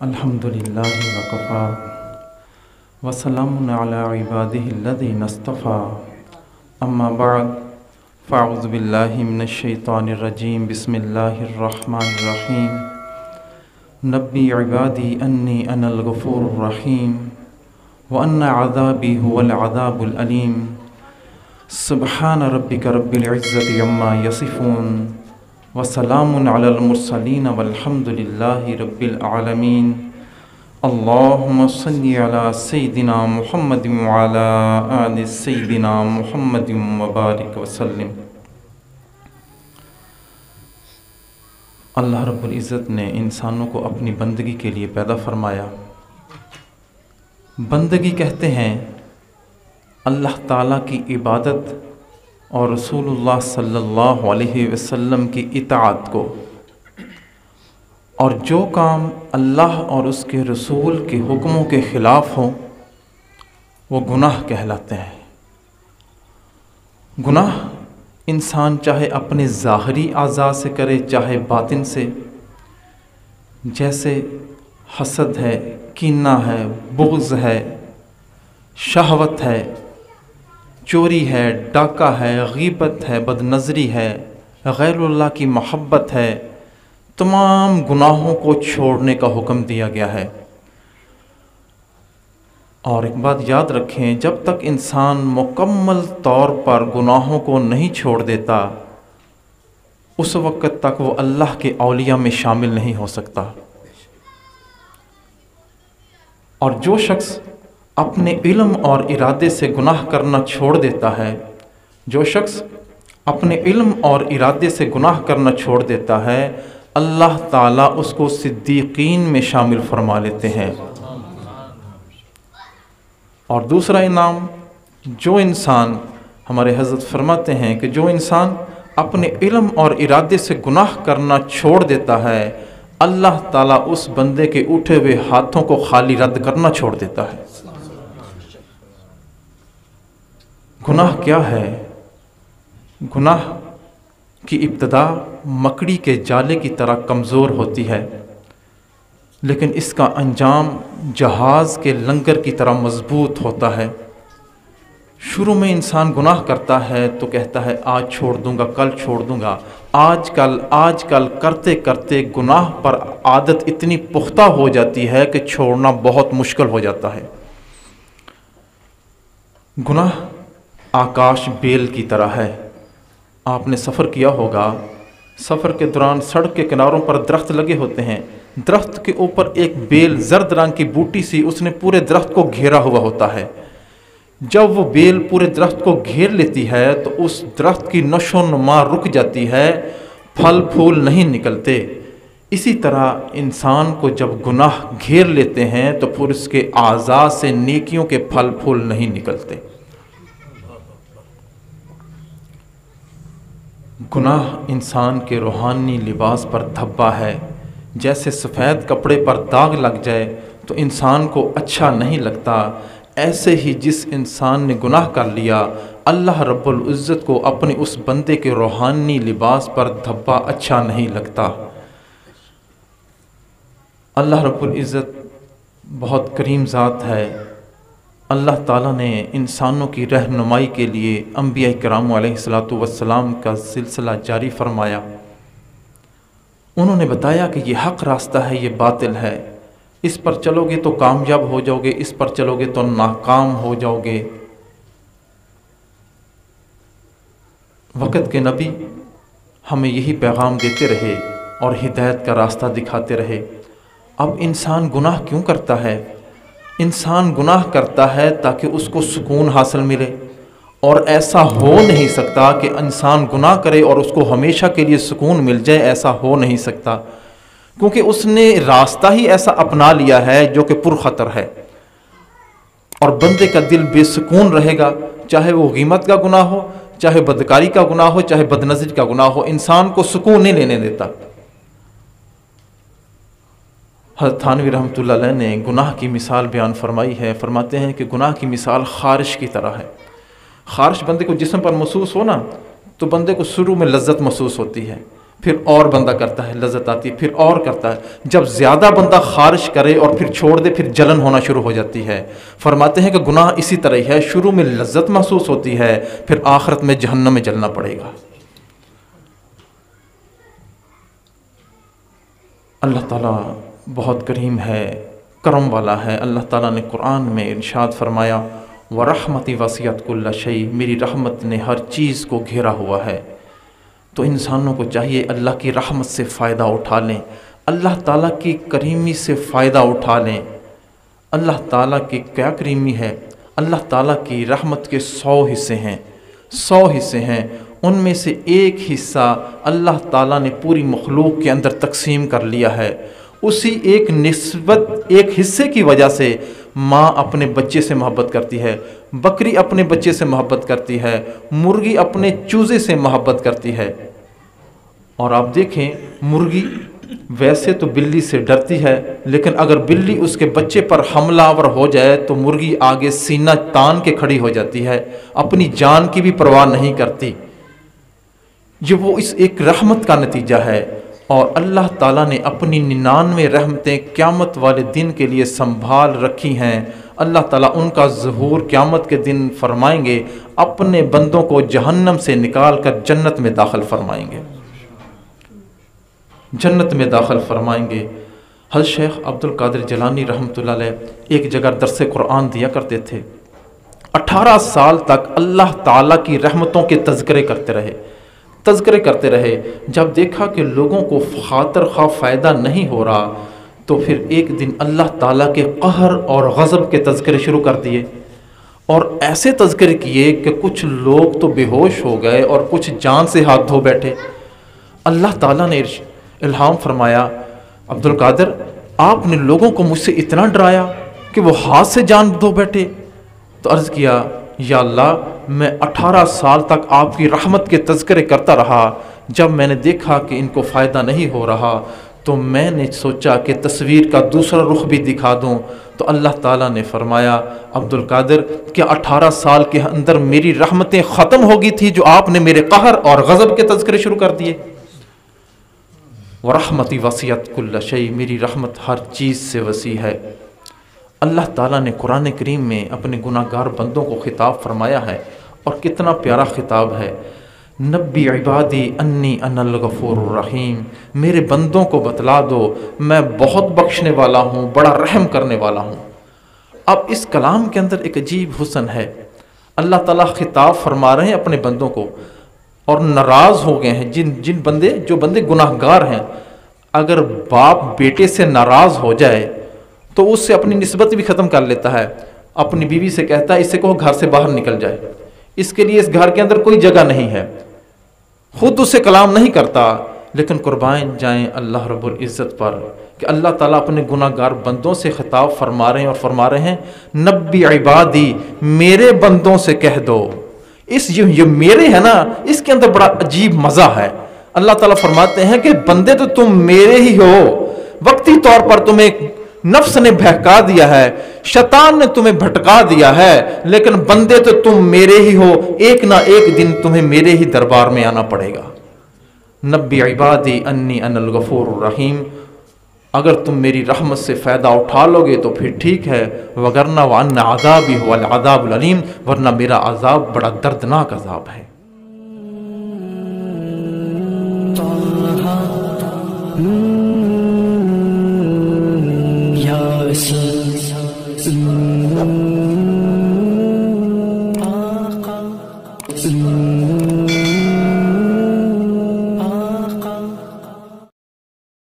अल्हम्दुलिल्लाहि वकफ़ा वसलामुन अला इबादिहिल्लज़ीना इस्तफ़ा अम्मा बअद फ़अऊज़ु बिल्लाहि मिनश्शैतानिर रजीम बिस्मिल्लाहिर रहमानिर रहीम नब्बि इबादी अन्नी अनल गफ़ूरुर रहीम व अन्ना अज़ाबी हुवल अज़ाबुल अलीम सुब्हान रब्बिका रब्बिल इज़्ज़ति अम्मा यसिफ़ून वसलामुन अलल मुरसलीन वल्हम्दुलिल्लाहि रब्बिल आलमीन। अल्लाहुम्मा सल्लि अला सय्यिदिना मुहम्मदिन व अला आलि सय्यिदिना मुहम्मदिन व बारिक वसल्लिम। अल्लाह रब्बुल इज़्ज़त ने इंसानों को अपनी बंदगी के लिए पैदा फरमाया। बंदगी कहते हैं अल्लाह ताला की इबादत और रसूलुल्लाह सल्लल्लाहु अलैहि वसल्लम की इताअत को, और जो काम अल्लाह और उसके रसूल के हुक्मों के ख़िलाफ़ हो वो गुनाह कहलाते हैं। गुनाह इंसान चाहे अपने ज़ाहरी आज़ा से करे चाहे बातिन से, जैसे हसद है, कीना है, बुग़्ज़ है, शहवत है, चोरी है, डाका है, गीबत है, बदनज़री है, गैरुल्लाह की मोहब्बत है। तमाम गुनाहों को छोड़ने का हुक्म दिया गया है। और एक बात याद रखें, जब तक इंसान मुकम्मल तौर पर गुनाहों को नहीं छोड़ देता उस वक़्त तक वो अल्लाह के औलिया में शामिल नहीं हो सकता। और जो शख्स अपने इल्म और इरादे से गुनाह करना छोड़ देता है, जो शख्स अपने इल्म और इरादे से गुनाह करना छोड़ देता है, अल्लाह ताला उसको सिद्दीकीन में शामिल फरमा लेते हैं। और दूसरा इनाम, जो इंसान, हमारे हज़रत फरमाते हैं कि जो इंसान अपने इल्म और इरादे से गुनाह करना छोड़ देता है, अल्लाह ताला उस बंदे के उठे हुए हाथों को खाली रद्द करना छोड़ देता है। गुनाह क्या है? गुनाह की इब्तदा मकड़ी के जाले की तरह कमज़ोर होती है, लेकिन इसका अंजाम जहाज़ के लंगर की तरह मज़बूत होता है। शुरू में इंसान गुनाह करता है तो कहता है आज छोड़ दूंगा, कल छोड़ दूंगा। आजकल करते करते गुनाह पर आदत इतनी पुख्ता हो जाती है कि छोड़ना बहुत मुश्किल हो जाता है। गुनाह आकाश बेल की तरह है। आपने सफ़र किया होगा, सफ़र के दौरान सड़क के किनारों पर दरख्त लगे होते हैं। दरख्त के ऊपर एक बेल जर्द रंग की बूटी सी उसने पूरे दरख्त को घेरा हुआ होता है। जब वो बेल पूरे दरख्त को घेर लेती है तो उस दरख्त की नशो नुमा रुक जाती है, फल फूल नहीं निकलते। इसी तरह इंसान को जब गुनाह घेर लेते हैं तो फिर उसके आज़ा से नेकियों के फल फूल नहीं निकलते। गुनाह इंसान के रूहानी लिबास पर धब्बा है। जैसे सफ़ेद कपड़े पर दाग लग जाए तो इंसान को अच्छा नहीं लगता, ऐसे ही जिस इंसान ने गुनाह कर लिया, अल्लाह रब्बुल इज़्ज़त को अपने उस बंदे के रूहानी लिबास पर धब्बा अच्छा नहीं लगता। अल्लाह रब्बुल इज़्ज़त बहुत करीम ज़ात है। अल्लाह ताला ने इंसानों की रहनुमाई के लिए अंबिया किराम अलैहिस्सलातु वस्सलाम का सिलसिला जारी फरमाया। उन्होंने बताया कि ये हक़ रास्ता है, ये बातिल है, इस पर चलोगे तो कामयाब हो जाओगे, इस पर चलोगे तो नाकाम हो जाओगे। वक़्त के नबी हमें यही पैगाम देते रहे और हिदायत का रास्ता दिखाते रहे। अब इंसान गुनाह क्यों करता है? इंसान गुनाह करता है ताकि उसको सुकून हासिल मिले, और ऐसा हो नहीं सकता कि इंसान गुनाह करे और उसको हमेशा के लिए सुकून मिल जाए। ऐसा हो नहीं सकता, क्योंकि उसने रास्ता ही ऐसा अपना लिया है जो कि पुरखतर है। और बंदे का दिल बेसुकून रहेगा, चाहे वो गीमत का गुनाह हो, चाहे बदकारी का गुनाह हो, चाहे बदनज़री का गुनाह हो, इंसान को सुकून नहीं लेने देता। हज़रत थानवी रहमतुल्लाह अलैह ने गुनाह की मिसाल बयान फरमाई है। फरमाते हैं कि गुनाह की मिसाल ख़ारिश की तरह है। ख़ारिश बंदे को जिस्म पर महसूस हो ना, तो बंदे को शुरू में लज्जत महसूस होती है, پھر اور بندہ کرتا ہے، لذت آتی ہے، پھر اور کرتا ہے، جب زیادہ بندہ خارش کرے اور پھر چھوڑ دے پھر جلن ہونا شروع ہو جاتی ہے۔ فرماتے ہیں کہ گناہ اسی طرح ہی ہے، شروع میں لذت محسوس ہوتی ہے، پھر آخرت میں جہنم میں جلنا پڑے گا۔ اللہ تعالیٰ بہت کریم ہے، کرم والا ہے۔ اللہ تعالیٰ نے قرآن میں ارشاد فرمایا وَرَحْمَتِ وَسِعَتْ كُلَّ شَيْءٍ، میری رحمت نے ہر چیز کو گھیرا ہوا ہے۔ تو انسانوں کو چاہیے اللہ کی رحمت سے فائدہ اٹھا لیں، اللہ تعالیٰ کی کریمی سے فائدہ اٹھا لیں۔ اللہ تعالیٰ کی کیا کریمی ہے، اللہ تعالیٰ کی رحمت کے 100 حصے ہیں، 100 حصے ہیں، ان میں سے ایک حصہ اللہ تعالیٰ نے پوری مخلوق کے اندر تقسیم کر لیا ہے۔ اسی ایک نسبت، ایک حصے کی وجہ سے ماں اپنے بچے سے محبت کرتی ہے، بکری اپنے بچے سے محبت کرتی ہے، مرغی اپنے چوزے سے محبت کرتی ہے۔ اور آپ دیکھیں مرغی ویسے تو بلی سے ڈرتی ہے، لیکن اگر بلی اس کے بچے پر حملہ آور ہو جائے تو مرغی آگے سینہ تان کے کھڑی ہو جاتی ہے، اپنی جان کی بھی پرواہ نہیں کرتی۔ یہ وہ اس ایک رحمت کا نتیجہ ہے، اور اللہ تعالیٰ نے اپنی 99 رحمتیں قیامت والے دن کے لیے سنبھال رکھی ہیں۔ اللہ تعالیٰ ان کا ظہور قیامت کے دن فرمائیں گے، اپنے بندوں کو جہنم سے نکال کر جنت میں داخل فرمائیں گے، جنت میں داخل فرمائیں گے۔ حضرت شیخ عبد القادر جیلانی رحمۃ اللہ علیہ ایک جگہ درس قرآن دیا کرتے تھے، 18 سال تک اللہ تعالیٰ کی رحمتوں کے تذکرے کرتے رہے۔ جب دیکھا کہ لوگوں کو خاطر خواہ فائدہ نہیں ہو رہا تو پھر ایک دن اللہ تعالیٰ کے قہر اور غضب کے تذکرے شروع کر دیے، اور ایسے تذکرے کیے کہ کچھ لوگ تو بے ہوش ہو گئے اور کچھ جان سے ہاتھ دھو بیٹھے۔ اللہ تعالیٰ نے الہام فرمایا عبد القادر آپ نے لوگوں کو مجھ سے اتنا ڈرایا کہ وہ ہاتھ سے جان دھو بیٹھے۔ تو عرض کیا یا اللہ میں 18 سال تک آپ کی رحمت کے تذکرے کرتا رہا، جب میں نے دیکھا کہ ان کو فائدہ نہیں ہو رہا تو میں نے سوچا کہ تصویر کا دوسرا رخ بھی دکھا دوں۔ تو اللہ تعالیٰ نے فرمایا عبد القادر کیا 18 سال کے اندر میری رحمتیں ختم ہو گئی تھی جو آپ نے میرے قہر اور غضب کے تذکرے شروع کر دیے؟ وَرَحْمَتِ وَسِعَتْ كُلَّ شَيْءٍ، میری رحمت ہر چیز سے وسیع ہے۔ اللہ تعالیٰ نے قرآن کریم میں اپنے گناہ گار بندوں کو خطاب فرمایا ہے، اور کتنا پیارا خطاب ہے، نبی عبادی انی انا الغفور الرحیم، میرے بندوں کو بتلا دو میں بہت بخشنے والا ہوں، بڑا رحم کرنے والا ہوں۔ اب اس کلام کے اندر ایک عجیب حسن ہے، اللہ تعالیٰ خطاب فرما رہے ہیں اپنے بندوں کو، اور ناراض ہو گئے ہیں جو بندے گناہ گار ہیں۔ اگر باپ بیٹے سے ناراض ہو جائے تو اس سے اپنی نسبت بھی ختم کر لیتا ہے، اپنی بیوی سے کہتا ہے اس سے کہو گھر سے باہر نکل جائے، اس کے لیے اس گھر کے اندر کوئی جگہ نہیں ہے، خود اس سے کلام نہیں کرتا۔ لیکن قربان جائیں اللہ رب العزت پر کہ اللہ تعالیٰ اپنے گناہ گار بندوں سے خطاب فرما رہے ہیں، اور فرما رہے ہیں نبی عبادی، میرے بندوں سے کہہ دو۔ یہ میرے ہے نا، اس کے اندر بڑا عجیب مزہ ہے۔ اللہ تعالیٰ فرماتے ہیں کہ بندے تو تم میرے ہی ہو، وقتی طور پر تمہیں نفس نے بہکا دیا ہے، شیطان نے تمہیں بھٹکا دیا ہے، لیکن بندے تو تم میرے ہی ہو، ایک نہ ایک دن تمہیں میرے ہی دربار میں آنا پڑے گا۔ نبی عبادی انی انا الغفور الرحیم، اگر تم میری رحمت سے فائدہ اٹھا لو گے تو پھر ٹھیک ہے، وگرنہ وان عذابی هو العذاب العلیم، ورنہ میرا عذاب بڑا دردناک عذاب ہے۔ یا